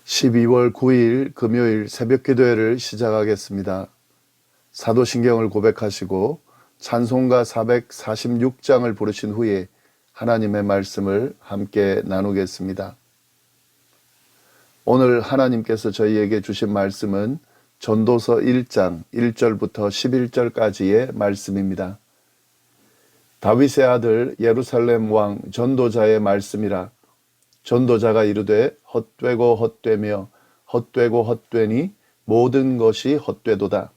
12월 9일 금요일 새벽 기도회를 시작하겠습니다. 사도신경을 고백하시고 찬송가 446장을 부르신 후에 하나님의 말씀을 함께 나누겠습니다. 오늘 하나님께서 저희에게 주신 말씀은 전도서 1장 1절부터 11절까지의 말씀입니다. 다윗의 아들 예루살렘 왕 전도자의 말씀이라. 전도자가 이르되 헛되고 헛되며 헛되고 헛되니 모든 것이 헛되도다.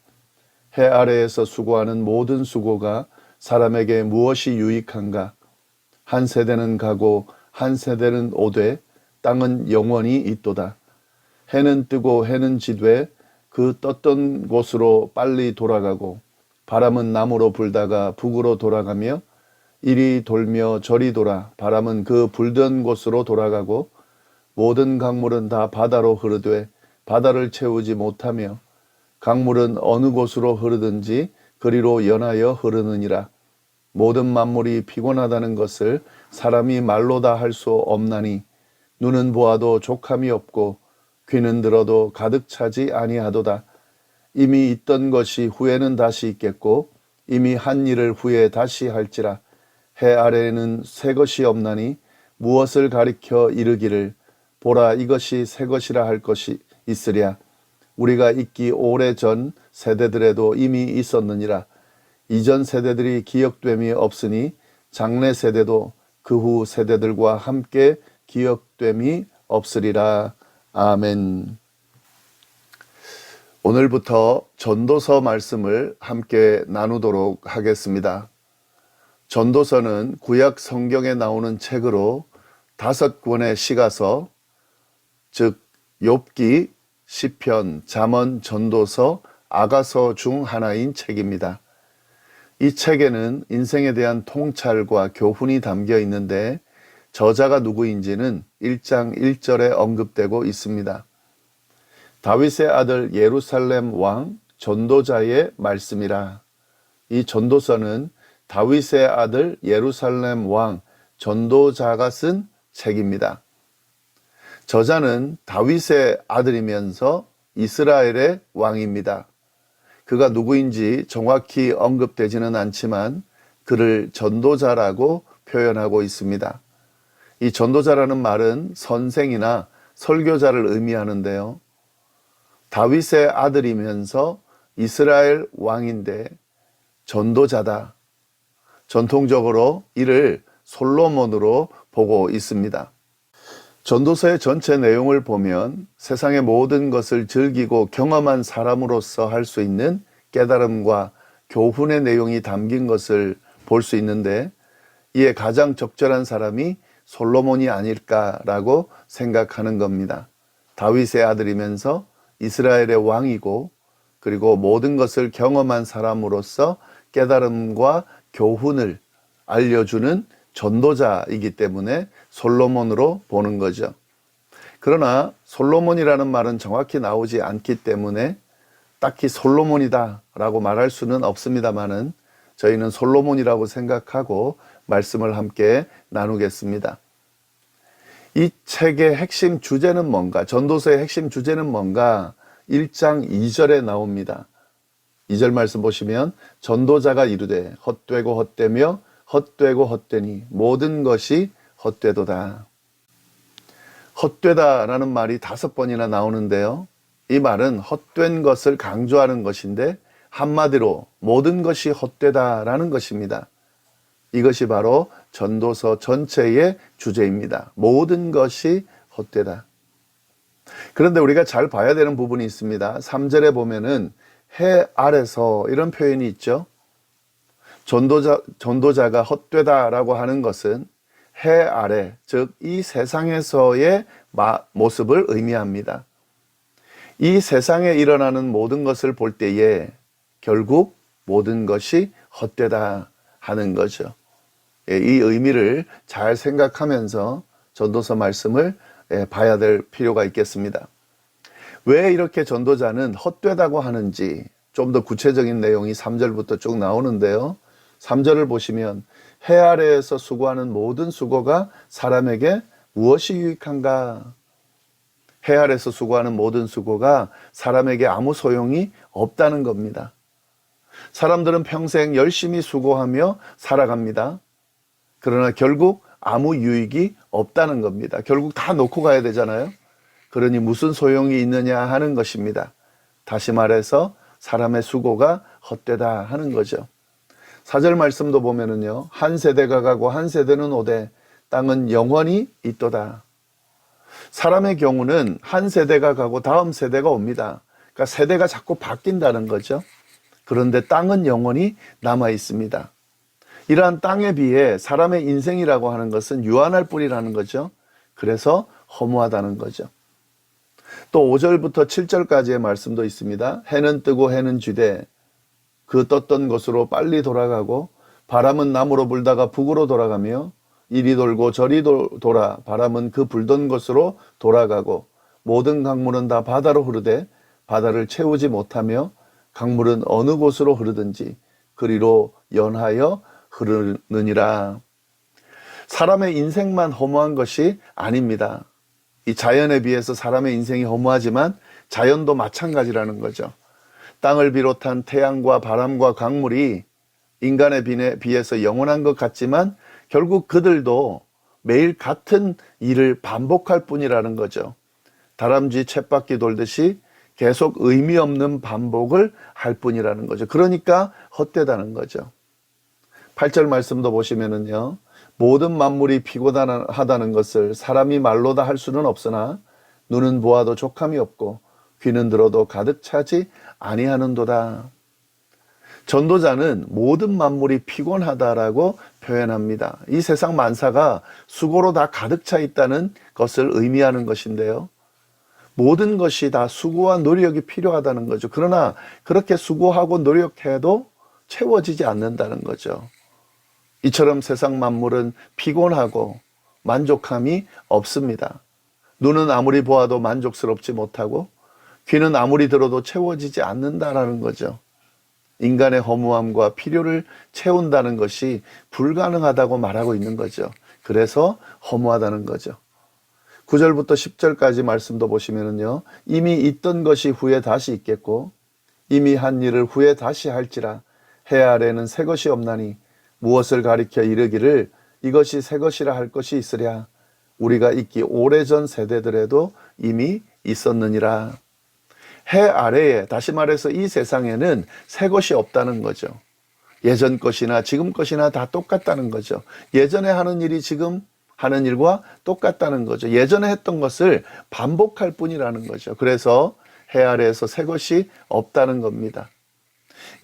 해 아래에서 수고하는 모든 수고가 사람에게 무엇이 유익한가? 한 세대는 가고 한 세대는 오되 땅은 영원히 있도다. 해는 뜨고 해는 지되 그 떴던 곳으로 빨리 돌아가고 바람은 남으로 불다가 북으로 돌아가며 이리 돌며 저리 돌아 바람은 그 불던 곳으로 돌아가고 모든 강물은 다 바다로 흐르되 바다를 채우지 못하며 강물은 어느 곳으로 흐르든지 그리로 연하여 흐르느니라. 모든 만물이 피곤하다는 것을 사람이 말로 다 할 수 없나니 눈은 보아도 족함이 없고 귀는 들어도 가득 차지 아니하도다. 이미 있던 것이 후에는 다시 있겠고 이미 한 일을 후에 다시 할지라. 해 아래에는 새 것이 없나니 무엇을 가리켜 이르기를 보라 이것이 새 것이라 할 것이 있으랴. 우리가 있기 오래전 세대들에도 이미 있었느니라. 이전 세대들이 기억됨이 없으니 장래 세대도 그 후 세대들과 함께 기억됨이 없으리라. 아멘. 오늘부터 전도서 말씀을 함께 나누도록 하겠습니다. 전도서는 구약 성경에 나오는 책으로 5권의 시가서, 즉 욥기, 시편, 잠언, 전도서, 아가서 중 하나인 책입니다. 이 책에는 인생에 대한 통찰과 교훈이 담겨 있는데 저자가 누구인지는 1장 1절에 언급되고 있습니다. 다윗의 아들 예루살렘 왕 전도자의 말씀이라. 이 전도서는 다윗의 아들 예루살렘 왕 전도자가 쓴 책입니다. 저자는 다윗의 아들이면서 이스라엘의 왕입니다. 그가 누구인지 정확히 언급되지는 않지만 그를 전도자라고 표현하고 있습니다. 이 전도자라는 말은 선생이나 설교자를 의미하는데요. 다윗의 아들이면서 이스라엘 왕인데 전도자다. 전통적으로 이를 솔로몬으로 보고 있습니다. 전도서의 전체 내용을 보면 세상의 모든 것을 즐기고 경험한 사람으로서 할 수 있는 깨달음과 교훈의 내용이 담긴 것을 볼 수 있는데 이에 가장 적절한 사람이 솔로몬이 아닐까라고 생각하는 겁니다. 다윗의 아들이면서 이스라엘의 왕이고 그리고 모든 것을 경험한 사람으로서 깨달음과 교훈을 알려주는 전도자이기 때문에 솔로몬으로 보는 거죠. 그러나 솔로몬이라는 말은 정확히 나오지 않기 때문에 딱히 솔로몬이다 라고 말할 수는 없습니다만은 저희는 솔로몬이라고 생각하고 말씀을 함께 나누겠습니다. 이 책의 핵심 주제는 뭔가, 전도서의 핵심 주제는 뭔가 1장 2절에 나옵니다. 2절 말씀 보시면 전도자가 이르되 헛되고 헛되며 헛되고 헛되니 모든 것이 헛되도다. 헛되다라는 말이 5번이나 나오는데요. 이 말은 헛된 것을 강조하는 것인데 한마디로 모든 것이 헛되다라는 것입니다. 이것이 바로 전도서 전체의 주제입니다. 모든 것이 헛되다. 그런데 우리가 잘 봐야 되는 부분이 있습니다. 3절에 보면은 해 아래서 이런 표현이 있죠. 전도자가 헛되다라고 하는 것은 해 아래, 즉 이 세상에서의 모습을 의미합니다. 이 세상에 일어나는 모든 것을 볼 때에 결국 모든 것이 헛되다 하는 거죠. 이 의미를 잘 생각하면서 전도서 말씀을 봐야 될 필요가 있겠습니다. 왜 이렇게 전도자는 헛되다고 하는지 좀 더 구체적인 내용이 3절부터 쭉 나오는데요. 3절을 보시면 해 아래에서 수고하는 모든 수고가 사람에게 무엇이 유익한가? 해 아래서 수고하는 모든 수고가 사람에게 아무 소용이 없다는 겁니다. 사람들은 평생 열심히 수고하며 살아갑니다. 그러나 결국 아무 유익이 없다는 겁니다. 결국 다 놓고 가야 되잖아요. 그러니 무슨 소용이 있느냐 하는 것입니다. 다시 말해서 사람의 수고가 헛되다 하는 거죠. 4절 말씀도 보면은요, 한 세대가 가고 한 세대는 오되 땅은 영원히 있도다. 사람의 경우는 한 세대가 가고 다음 세대가 옵니다. 그러니까 세대가 자꾸 바뀐다는 거죠. 그런데 땅은 영원히 남아 있습니다. 이러한 땅에 비해 사람의 인생이라고 하는 것은 유한할 뿐이라는 거죠. 그래서 허무하다는 거죠. 또 5절부터 7절까지의 말씀도 있습니다. 해는 뜨고 해는 지되 그 떴던 곳으로 빨리 돌아가고 바람은 남으로 불다가 북으로 돌아가며 이리 돌고 저리 돌아 바람은 그 불던 곳으로 돌아가고 모든 강물은 다 바다로 흐르되 바다를 채우지 못하며 강물은 어느 곳으로 흐르든지 그리로 연하여 흐르느니라. 사람의 인생만 허무한 것이 아닙니다. 이 자연에 비해서 사람의 인생이 허무하지만 자연도 마찬가지라는 거죠. 땅을 비롯한 태양과 바람과 강물이 인간에 비해서 영원한 것 같지만 결국 그들도 매일 같은 일을 반복할 뿐이라는 거죠. 다람쥐 쳇바퀴 돌듯이 계속 의미 없는 반복을 할 뿐이라는 거죠. 그러니까 헛되다는 거죠. 8절 말씀도 보시면은요, 모든 만물이 피곤하다는 것을 사람이 말로 다 할 수는 없으나 눈은 보아도 족함이 없고 귀는 들어도 가득 차지 아니하는도다. 전도자는 모든 만물이 피곤하다라고 표현합니다. 이 세상 만사가 수고로 다 가득 차 있다는 것을 의미하는 것인데요. 모든 것이 다 수고와 노력이 필요하다는 거죠. 그러나 그렇게 수고하고 노력해도 채워지지 않는다는 거죠. 이처럼 세상 만물은 피곤하고 만족함이 없습니다. 눈은 아무리 보아도 만족스럽지 못하고 귀는 아무리 들어도 채워지지 않는다라는 거죠. 인간의 허무함과 필요를 채운다는 것이 불가능하다고 말하고 있는 거죠. 그래서 허무하다는 거죠. 9절부터 10절까지 말씀도 보시면은요, 이미 있던 것이 후에 다시 있겠고 이미 한 일을 후에 다시 할지라 해 아래는 새 것이 없나니 무엇을 가리켜 이르기를 이것이 새 것이라 할 것이 있으랴 우리가 있기 오래전 세대들에도 이미 있었느니라. 해 아래에, 다시 말해서 이 세상에는 새 것이 없다는 거죠. 예전 것이나 지금 것이나 다 똑같다는 거죠. 예전에 하는 일이 지금 하는 일과 똑같다는 거죠. 예전에 했던 것을 반복할 뿐이라는 거죠. 그래서 해 아래에서 새 것이 없다는 겁니다.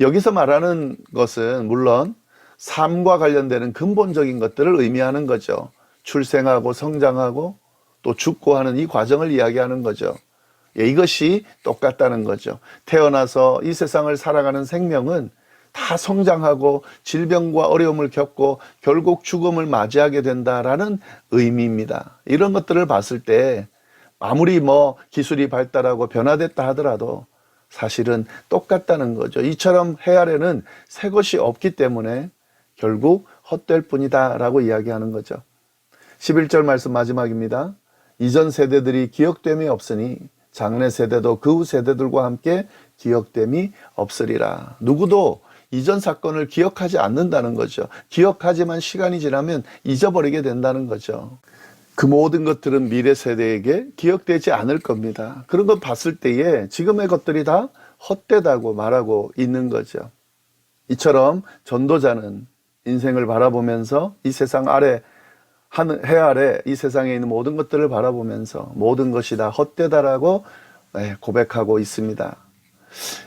여기서 말하는 것은 물론 삶과 관련되는 근본적인 것들을 의미하는 거죠. 출생하고 성장하고 또 죽고 하는 이 과정을 이야기하는 거죠. 이것이 똑같다는 거죠. 태어나서 이 세상을 살아가는 생명은 다 성장하고 질병과 어려움을 겪고 결국 죽음을 맞이하게 된다라는 의미입니다. 이런 것들을 봤을 때 아무리 기술이 발달하고 변화됐다 하더라도 사실은 똑같다는 거죠. 이처럼 해 아래는 새 것이 없기 때문에 결국 헛될 뿐이다 라고 이야기하는 거죠. 11절 말씀 마지막입니다. 이전 세대들이 기억됨이 없으니 장래 세대도 그 후 세대들과 함께 기억됨이 없으리라. 누구도 이전 사건을 기억하지 않는다는 거죠. 기억하지만 시간이 지나면 잊어버리게 된다는 거죠. 그 모든 것들은 미래 세대에게 기억되지 않을 겁니다. 그런 걸 봤을 때에 지금의 것들이 다 헛되다고 말하고 있는 거죠. 이처럼 전도자는 인생을 바라보면서 이 세상 아래 해 아래 이 세상에 있는 모든 것들을 바라보면서 모든 것이 다 헛되다라고 고백하고 있습니다.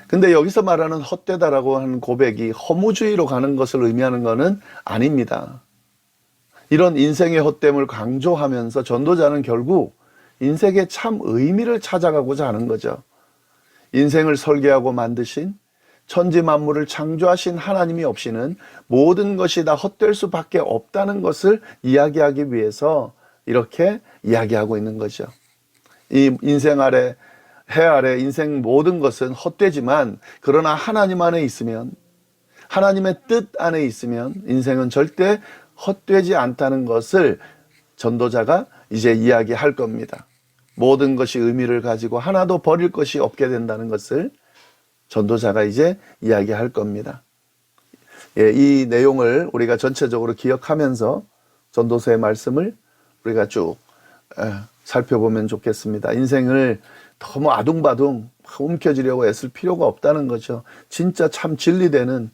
근데 여기서 말하는 헛되다라고 하는 고백이 허무주의로 가는 것을 의미하는 것은 아닙니다. 이런 인생의 헛됨을 강조하면서 전도자는 결국 인생의 참 의미를 찾아가고자 하는 거죠. 인생을 설계하고 만드신 천지 만물을 창조하신 하나님이 없이는 모든 것이 다 헛될 수밖에 없다는 것을 이야기하기 위해서 이렇게 이야기하고 있는 거죠. 이 인생 아래, 해 아래 인생 모든 것은 헛되지만 그러나 하나님 안에 있으면, 하나님의 뜻 안에 있으면 인생은 절대 헛되지 않다는 것을 전도자가 이제 이야기할 겁니다. 모든 것이 의미를 가지고 하나도 버릴 것이 없게 된다는 것을 전도자가 이제 이야기할 겁니다. 예, 이 내용을 우리가 전체적으로 기억하면서 전도서의 말씀을 우리가 쭉 살펴보면 좋겠습니다. 인생을 너무 아둥바둥 움켜쥐려고 애쓸 필요가 없다는 거죠. 진짜 참 진리되는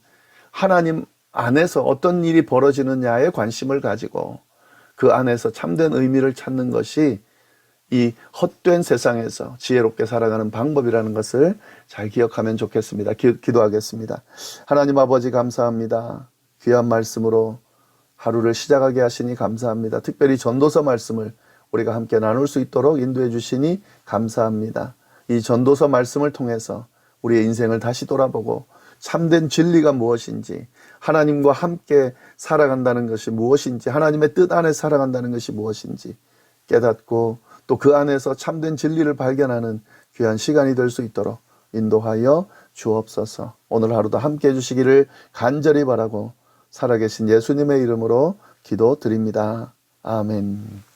하나님 안에서 어떤 일이 벌어지느냐에 관심을 가지고 그 안에서 참된 의미를 찾는 것이 이 헛된 세상에서 지혜롭게 살아가는 방법이라는 것을 잘 기억하면 좋겠습니다. 기도하겠습니다. 하나님 아버지 감사합니다. 귀한 말씀으로 하루를 시작하게 하시니 감사합니다. 특별히 전도서 말씀을 우리가 함께 나눌 수 있도록 인도해 주시니 감사합니다. 이 전도서 말씀을 통해서 우리의 인생을 다시 돌아보고 참된 진리가 무엇인지, 하나님과 함께 살아간다는 것이 무엇인지, 하나님의 뜻 안에 살아간다는 것이 무엇인지 깨닫고 또 그 안에서 참된 진리를 발견하는 귀한 시간이 될 수 있도록 인도하여 주옵소서. 오늘 하루도 함께 해주시기를 간절히 바라고 살아계신 예수님의 이름으로 기도드립니다. 아멘.